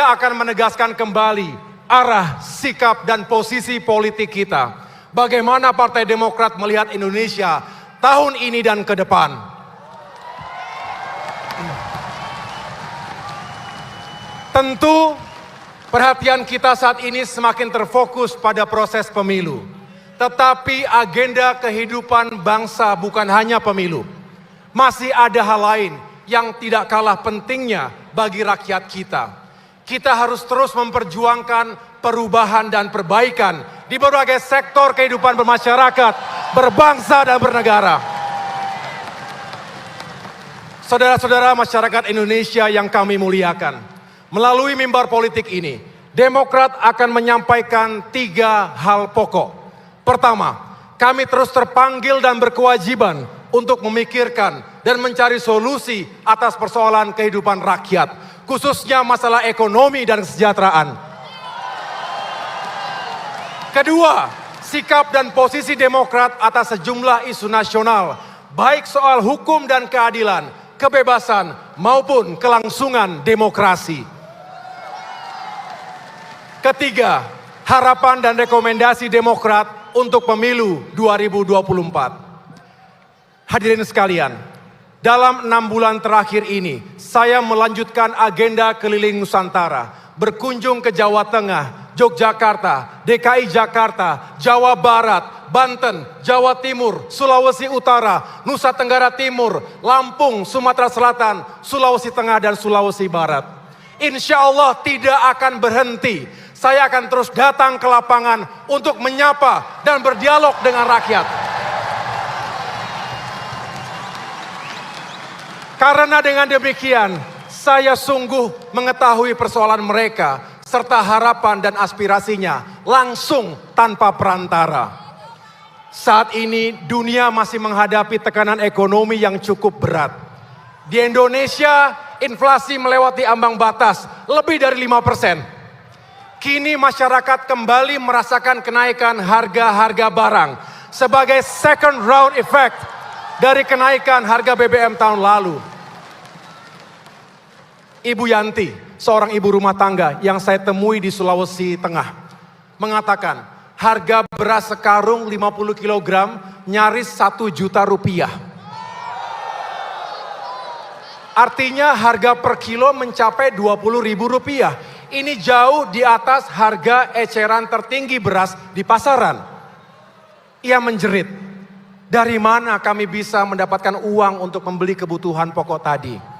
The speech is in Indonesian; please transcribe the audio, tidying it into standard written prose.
saya akan menegaskan kembali arah, sikap, dan posisi politik kita. Bagaimana Partai Demokrat melihat Indonesia tahun ini dan ke depan. Tentu perhatian kita saat ini semakin terfokus pada proses pemilu. Tetapi agenda kehidupan bangsa bukan hanya pemilu. Masih ada hal lain yang tidak kalah pentingnya bagi rakyat kita. Kita harus terus memperjuangkan perubahan dan perbaikan di berbagai sektor kehidupan bermasyarakat, berbangsa dan bernegara. Saudara-saudara masyarakat Indonesia yang kami muliakan, melalui mimbar politik ini, Demokrat akan menyampaikan 3 hal pokok. Pertama, kami terus terpanggil dan berkewajiban untuk memikirkan dan mencari solusi atas persoalan kehidupan rakyat, khususnya masalah ekonomi dan kesejahteraan. Kedua, sikap dan posisi Demokrat atas sejumlah isu nasional, baik soal hukum dan keadilan, kebebasan maupun kelangsungan demokrasi. Ketiga, harapan dan rekomendasi Demokrat untuk pemilu 2024. Hadirin sekalian, dalam 6 bulan terakhir ini, saya melanjutkan agenda keliling Nusantara, berkunjung ke Jawa Tengah, Yogyakarta, DKI Jakarta, Jawa Barat, Banten, Jawa Timur, Sulawesi Utara, Nusa Tenggara Timur, Lampung, Sumatera Selatan, Sulawesi Tengah, dan Sulawesi Barat. Insya Allah tidak akan berhenti. Saya akan terus datang ke lapangan untuk menyapa dan berdialog dengan rakyat. Karena dengan demikian, saya sungguh mengetahui persoalan mereka, serta harapan dan aspirasinya langsung tanpa perantara. Saat ini dunia masih menghadapi tekanan ekonomi yang cukup berat. Di Indonesia, inflasi melewati ambang batas lebih dari 5%. Kini masyarakat kembali merasakan kenaikan harga-harga barang sebagai second round effect dari kenaikan harga BBM tahun lalu. Ibu Yanti, seorang ibu rumah tangga yang saya temui di Sulawesi Tengah, mengatakan harga beras sekarung 50 kg nyaris 1 juta rupiah. Artinya harga per kilo mencapai 20.000 rupiah. Ini jauh di atas harga eceran tertinggi beras di pasaran. Ia menjerit, dari mana kami bisa mendapatkan uang untuk membeli kebutuhan pokok tadi?